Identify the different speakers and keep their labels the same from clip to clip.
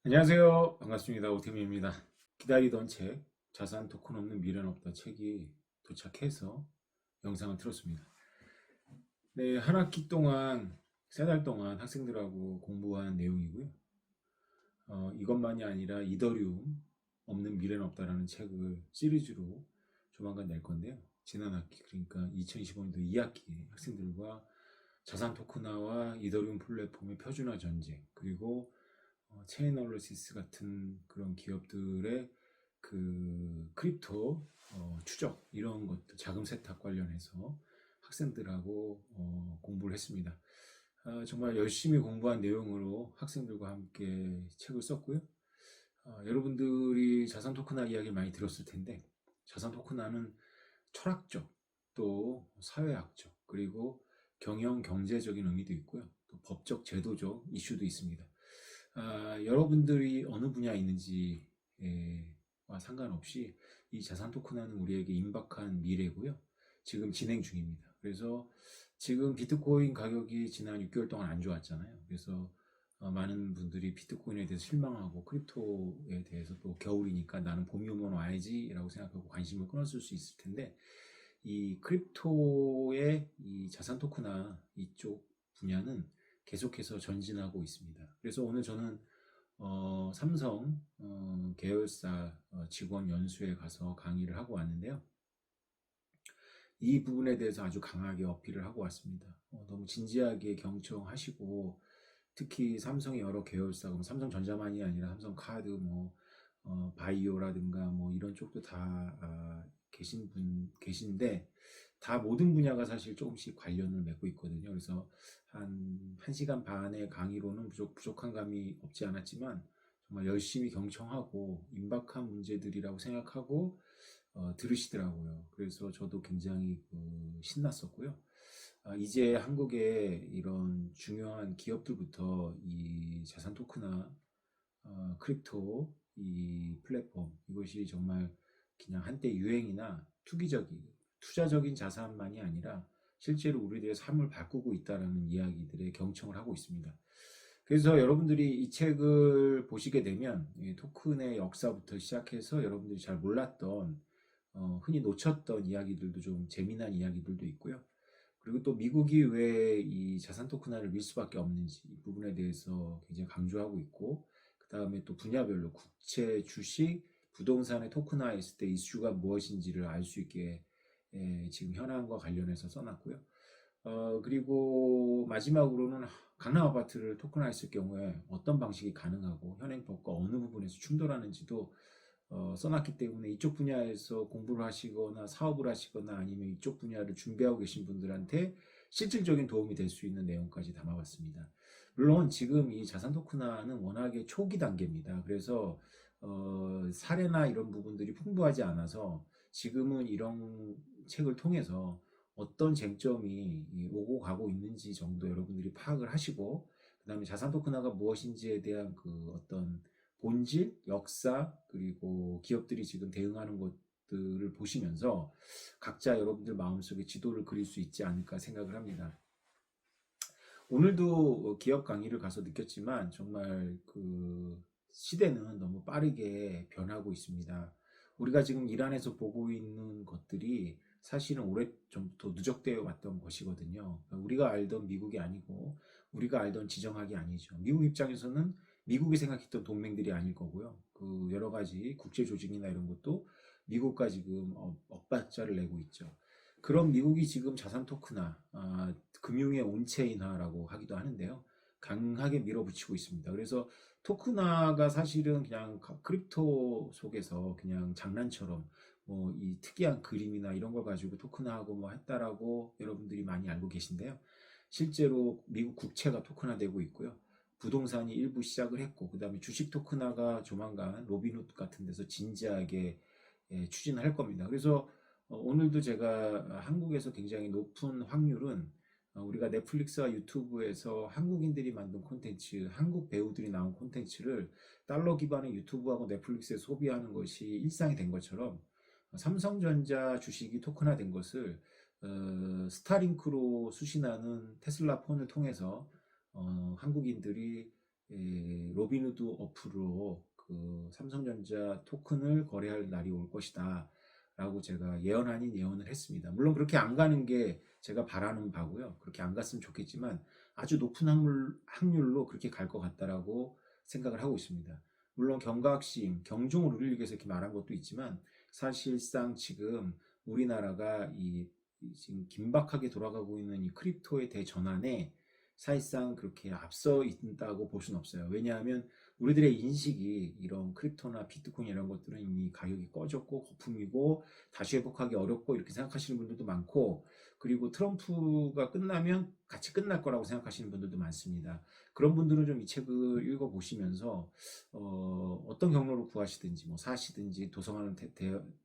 Speaker 1: 안녕하세요. 반갑습니다. 오태민입니다. 기다리던 책, 자산 토큰 없는 미래는 없다 책이 도착해서 영상을 틀었습니다. 네, 한 학기 동안, 세 달 동안 학생들하고 공부한 내용이고요. 이것만이 아니라 이더리움 없는 미래는 없다라는 책을 시리즈로 조만간 낼 건데요. 지난 학기, 그러니까 2025년도 2학기 학생들과 자산 토큰화와 이더리움 플랫폼의 표준화 전쟁, 그리고 체인얼러시스 같은 그런 기업들의 그 크립토 추적 이런 것들 자금 세탁 관련해서 학생들하고 공부를 했습니다. 정말 열심히 공부한 내용으로 학생들과 함께 책을 썼고요. 여러분들이 자산 토큰화 이야기 많이 들었을 텐데 자산 토큰화는 철학적 또 사회학적 그리고 경영 경제적인 의미도 있고요. 또 법적 제도적 이슈도 있습니다. 여러분들이 어느 분야에 있는지와 상관없이 이 자산 토큰화는 우리에게 임박한 미래고요. 지금 진행 중입니다. 그래서 지금 비트코인 가격이 지난 6개월 동안 안 좋았잖아요. 그래서 많은 분들이 비트코인에 대해서 실망하고 크립토에 대해서 또 겨울이니까 나는 봄이 오면 와야지 라고 생각하고 관심을 끊었을 수 있을 텐데 이 크립토의 이 자산 토큰화 이쪽 분야는 계속해서 전진하고 있습니다. 그래서 오늘 저는 삼성 계열사 직원 연수에 가서 강의를 하고 왔는데요. 이 부분에 대해서 아주 강하게 어필을 하고 왔습니다. 너무 진지하게 경청하시고 특히 삼성의 여러 계열사, 삼성전자만이 아니라 삼성카드, 바이오라든가 이런 쪽도 다 계신데 다 모든 분야가 사실 조금씩 관련을 맺고 있거든요. 그래서 한 1시간 반의 강의로는 부족한 감이 없지 않았지만 정말 열심히 경청하고 임박한 문제들이라고 생각하고 들으시더라고요. 그래서 저도 굉장히 신났었고요. 이제 한국의 이런 중요한 기업들부터 이 자산 토큰화, 크립토, 이 플랫폼, 이것이 정말 그냥 한때 유행이나 투자적인 자산만이 아니라 실제로 우리들의 삶을 바꾸고 있다는 이야기들에 경청을 하고 있습니다. 그래서 여러분들이 이 책을 보시게 되면 토큰의 역사부터 시작해서 여러분들이 잘 몰랐던 흔히 놓쳤던 이야기들도 좀 재미난 이야기들도 있고요. 그리고 또 미국이 왜 이 자산 토큰화를 밀 수밖에 없는지 이 부분에 대해서 굉장히 강조하고 있고 그 다음에 또 분야별로 국채, 주식, 부동산의 토큰화했을 때 이슈가 무엇인지를 알 수 있게 지금 현황과 관련해서 써놨고요. 그리고 마지막으로는 강남 아파트를 토큰화했을 경우에 어떤 방식이 가능하고 현행법과 어느 부분에서 충돌하는지도 써놨기 때문에 이쪽 분야에서 공부를 하시거나 사업을 하시거나 아니면 이쪽 분야를 준비하고 계신 분들한테 실질적인 도움이 될 수 있는 내용까지 담아봤습니다. 물론 지금 이 자산 토큰화는 워낙에 초기 단계입니다. 그래서 사례나 이런 부분들이 풍부하지 않아서 지금은 이런 책을 통해서 어떤 쟁점이 오고 가고 있는지 정도 여러분들이 파악을 하시고 그 다음에 자산 토큰화가 무엇인지에 대한 그 어떤 본질, 역사, 그리고 기업들이 지금 대응하는 것들을 보시면서 각자 여러분들 마음속에 지도를 그릴 수 있지 않을까 생각을 합니다. 오늘도 기업 강의를 가서 느꼈지만 정말 그 시대는 너무 빠르게 변하고 있습니다. 우리가 지금 일 안에서 보고 있는 것들이 사실은 오래전부터 누적되어 왔던 것이거든요. 우리가 알던 미국이 아니고 우리가 알던 지정학이 아니죠. 미국 입장에서는 미국이 생각했던 동맹들이 아닐 거고요. 그 여러 가지 국제 조직이나 이런 것도 미국과 지금 엇박자를 내고 있죠. 그런 미국이 지금 자산 토큰화, 금융의 온체인화라고 하기도 하는데요. 강하게 밀어붙이고 있습니다. 그래서 토큰화가 사실은 그냥 크립토 속에서 그냥 장난처럼 이 특이한 그림이나 이런 걸 가지고 토큰화하고 했다라고 여러분들이 많이 알고 계신데요. 실제로 미국 국채가 토큰화되고 있고요. 부동산이 일부 시작을 했고 그 다음에 주식 토큰화가 조만간 로빈훗 같은 데서 진지하게 추진할 겁니다. 그래서 오늘도 제가 한국에서 굉장히 높은 확률은 우리가 넷플릭스와 유튜브에서 한국인들이 만든 콘텐츠, 한국 배우들이 나온 콘텐츠를 달러 기반의 유튜브하고 넷플릭스에 소비하는 것이 일상이 된 것처럼 삼성전자 주식이 토큰화된 것을 스타링크로 수신하는 테슬라 폰을 통해서 한국인들이 로빈후드 어플로 그 삼성전자 토큰을 거래할 날이 올 것이다 라고 제가 예언 아닌 예언을 했습니다. 물론 그렇게 안 가는 게 제가 바라는 바고요. 그렇게 안 갔으면 좋겠지만 아주 높은 확률로 그렇게 갈 것 같다라고 생각을 하고 있습니다. 물론 경각심, 경종을 울리기 위해서 이렇게 말한 것도 있지만 사실상 지금 우리나라가 지금 긴박하게 돌아가고 있는 이 크립토의 대전환에 사실상 그렇게 앞서 있다고 볼 수는 없어요. 왜냐하면 우리들의 인식이 이런 크립토나 비트코인 이런 것들은 이미 가격이 꺼졌고 거품이고 다시 회복하기 어렵고 이렇게 생각하시는 분들도 많고, 그리고 트럼프가 끝나면 같이 끝날 거라고 생각하시는 분들도 많습니다. 그런 분들은 좀 이 책을 읽어보시면서 어떤 경로로 구하시든지 뭐 사시든지 도서관을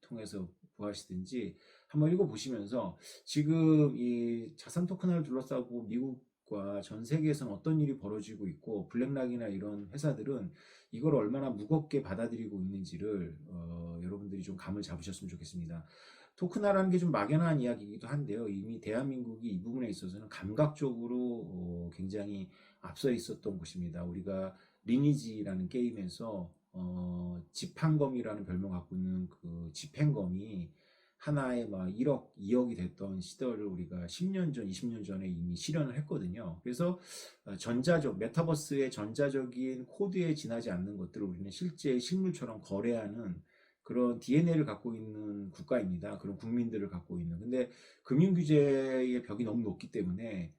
Speaker 1: 통해서 구하시든지 한번 읽어보시면서 지금 이 자산 토큰을 둘러싸고 미국과 전 세계에서는 어떤 일이 벌어지고 있고 블랙락이나 이런 회사들은 이걸 얼마나 무겁게 받아들이고 있는지를 여러분들이 좀 감을 잡으셨으면 좋겠습니다. 토큰화라는 게 좀 막연한 이야기이기도 한데요. 이미 대한민국이 이 부분에 있어서는 감각적으로 굉장히 앞서 있었던 곳입니다. 우리가 리니지라는 게임에서 지판검이라는 별명 갖고 있는 그 집행검이 하나에 막 1억, 2억이 됐던 시절을 우리가 10년 전, 20년 전에 이미 실현을 했거든요. 그래서 메타버스의 전자적인 코드에 지나지 않는 것들을 우리는 실제 실물처럼 거래하는 그런 DNA를 갖고 있는 국가입니다. 그런 국민들을 갖고 있는. 근데 금융규제의 벽이 너무 높기 때문에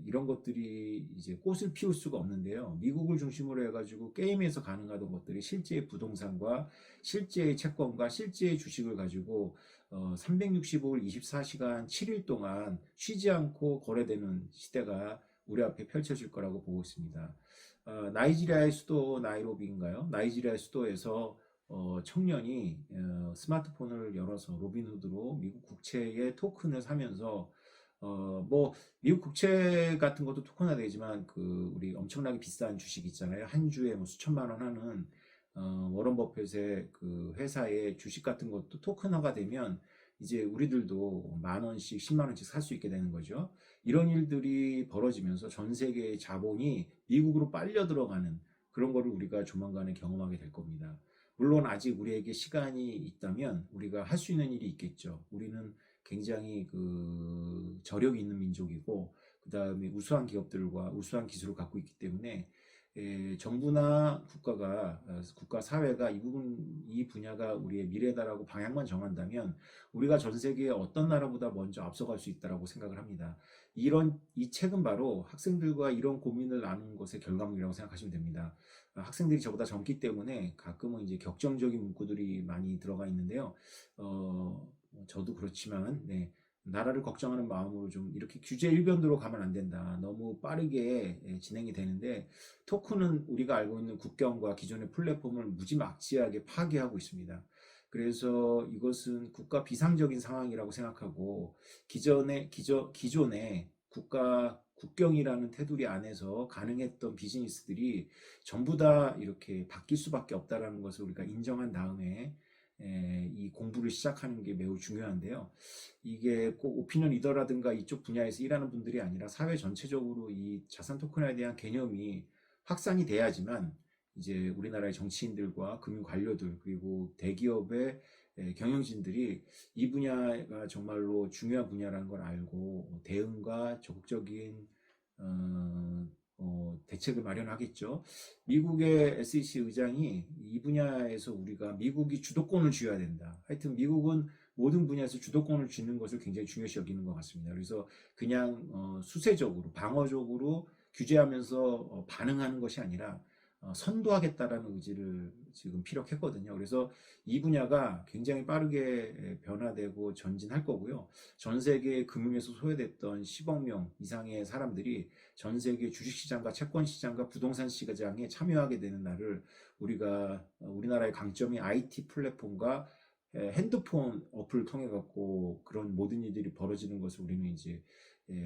Speaker 1: 이런 것들이 이제 꽃을 피울 수가 없는데요. 미국을 중심으로 해가지고 게임에서 가능하던 것들이 실제의 부동산과 실제의 채권과 실제의 주식을 가지고 365일 24시간 7일 동안 쉬지 않고 거래되는 시대가 우리 앞에 펼쳐질 거라고 보고 있습니다. 나이지리아의 수도 나이로비인가요? 나이지리아의 수도에서 청년이 스마트폰을 열어서 로빈후드로 미국 국채의 토큰을 사면서 뭐 미국 국채 같은 것도 토큰화 되지만 그 우리 엄청나게 비싼 주식 있잖아요. 한 주에 뭐 수천만 원 하는 워런 버핏의 그 회사의 주식 같은 것도 토큰화가 되면 이제 우리들도 만 원씩 10만 원씩 살 수 있게 되는 거죠. 이런 일들이 벌어지면서 전 세계의 자본이 미국으로 빨려 들어가는 그런 거를 우리가 조만간에 경험하게 될 겁니다. 물론 아직 우리에게 시간이 있다면 우리가 할 수 있는 일이 있겠죠. 우리는 굉장히 그 저력이 있는 민족이고 그 다음에 우수한 기업들과 우수한 기술을 갖고 있기 때문에 정부나 국가 사회가 이 분야가 우리의 미래다라고 방향만 정한다면 우리가 전 세계의 어떤 나라보다 먼저 앞서갈 수 있다라고 생각을 합니다. 이 책은 바로 학생들과 이런 고민을 나눈 것의 결과물이라고 생각하시면 됩니다. 학생들이 저보다 젊기 때문에 가끔은 이제 격정적인 문구들이 많이 들어가 있는데요. 저도 그렇지만, 네, 나라를 걱정하는 마음으로 좀 이렇게 규제 일변도로 가면 안 된다. 너무 빠르게 진행이 되는데 토큰은 우리가 알고 있는 국경과 기존의 플랫폼을 무지막지하게 파괴하고 있습니다. 그래서 이것은 국가 비상적인 상황이라고 생각하고 기존의 국경이라는 테두리 안에서 가능했던 비즈니스들이 전부 다 이렇게 바뀔 수밖에 없다라는 것을 우리가 인정한 다음에 이 공부를 시작하는 게 매우 중요한데요. 이게 꼭 오피니언 리더라든가 이쪽 분야에서 일하는 분들이 아니라 사회 전체적으로 이 자산 토큰에 대한 개념이 확산이 돼야지만 이제 우리나라의 정치인들과 금융 관료들 그리고 대기업의 경영진들이 이 분야가 정말로 중요한 분야라는 걸 알고 대응과 적극적인 대책을 마련하겠죠. 미국의 SEC 의장이 이 분야에서 우리가 미국이 주도권을 쥐어야 된다. 하여튼 미국은 모든 분야에서 주도권을 쥐는 것을 굉장히 중요시 여기는 것 같습니다. 그래서 그냥 수세적으로 방어적으로 규제하면서 반응하는 것이 아니라 선도하겠다라는 의지를 지금 피력했거든요. 그래서 이 분야가 굉장히 빠르게 변화되고 전진할 거고요. 전 세계 금융에서 소외됐던 10억 명 이상의 사람들이 전 세계 주식시장과 채권시장과 부동산 시장에 참여하게 되는 날을 우리나라의 강점이 IT 플랫폼과 핸드폰 어플을 통해 갖고 그런 모든 일들이 벌어지는 것을 우리는 이제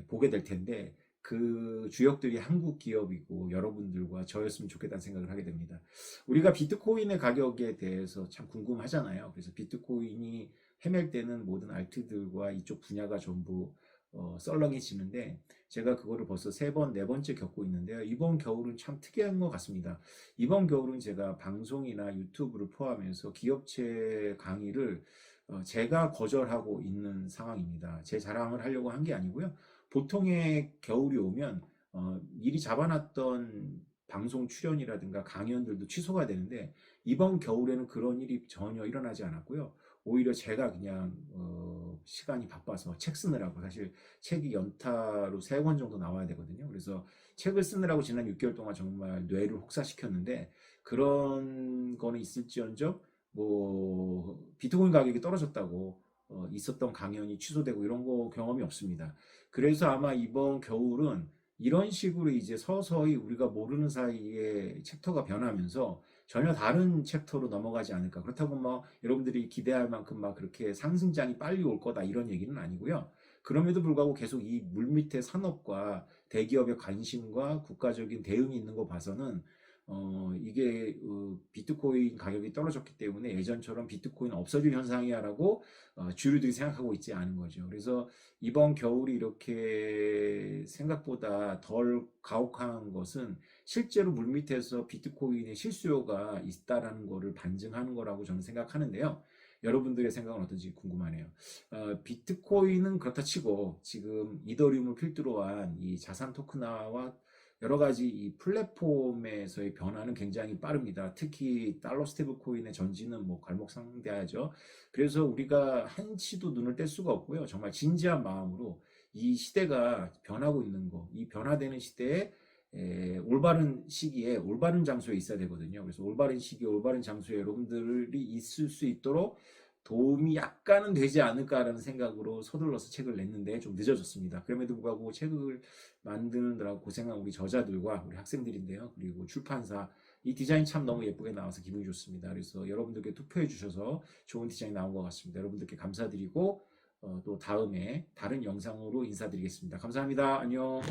Speaker 1: 보게 될 텐데 그 주역들이 한국 기업이고 여러분들과 저였으면 좋겠다는 생각을 하게 됩니다. 우리가 비트코인의 가격에 대해서 참 궁금하잖아요. 그래서 비트코인이 헤맬 때는 모든 알트들과 이쪽 분야가 전부 썰렁해지는데 제가 그거를 벌써 세 번, 네 번째 겪고 있는데요. 이번 겨울은 참 특이한 것 같습니다. 이번 겨울은 제가 방송이나 유튜브를 포함해서 기업체 강의를 제가 거절하고 있는 상황입니다. 제 자랑을 하려고 한 게 아니고요. 보통의 겨울이 오면 미리 잡아놨던 방송 출연이라든가 강연들도 취소가 되는데 이번 겨울에는 그런 일이 전혀 일어나지 않았고요. 오히려 제가 그냥 시간이 바빠서 책 쓰느라고 사실 책이 연타로 3권 정도 나와야 되거든요. 그래서 책을 쓰느라고 지난 6개월 동안 정말 뇌를 혹사시켰는데 그런 거는 있을지언정 뭐 비트코인 가격이 떨어졌다고 있었던 강연이 취소되고 이런 거 경험이 없습니다. 그래서 아마 이번 겨울은 이런 식으로 이제 서서히 우리가 모르는 사이에 챕터가 변하면서 전혀 다른 챕터로 넘어가지 않을까. 그렇다고 뭐 여러분들이 기대할 만큼 막 그렇게 상승장이 빨리 올 거다 이런 얘기는 아니고요. 그럼에도 불구하고 계속 이 물밑의 산업과 대기업의 관심과 국가적인 대응이 있는 거 봐서는 이게 비트코인 가격이 떨어졌기 때문에 예전처럼 비트코인 없어질 현상이야라고 주류들이 생각하고 있지 않은 거죠. 그래서 이번 겨울이 이렇게 생각보다 덜 가혹한 것은 실제로 물밑에서 비트코인의 실수요가 있다라는 거를 반증하는 거라고 저는 생각하는데요. 여러분들의 생각은 어떤지 궁금하네요. 비트코인은 그렇다 치고 지금 이더리움을 필두로 한 이 자산 토큰화와 여러 가지 이 플랫폼에서의 변화는 굉장히 빠릅니다. 특히 달러 스테이블 코인의 전지는 뭐 갈목상대하죠. 그래서 우리가 한치도 눈을 뗄 수가 없고요. 정말 진지한 마음으로 이 시대가 변하고 있는 거, 이 변화되는 시대에 올바른 시기에 올바른 장소에 있어야 되거든요. 그래서 올바른 시기에 올바른 장소에 여러분들이 있을 수 있도록 도움이 약간은 되지 않을까라는 생각으로 서둘러서 책을 냈는데 좀 늦어졌습니다. 그럼에도 불구하고 책을 만드느라고 고생한 우리 저자들과 우리 학생들인데요. 그리고 출판사 이 디자인 참 너무 예쁘게 나와서 기분이 좋습니다. 그래서 여러분들께 투표해 주셔서 좋은 디자인 나온 것 같습니다. 여러분들께 감사드리고 또 다음에 다른 영상으로 인사드리겠습니다. 감사합니다. 안녕.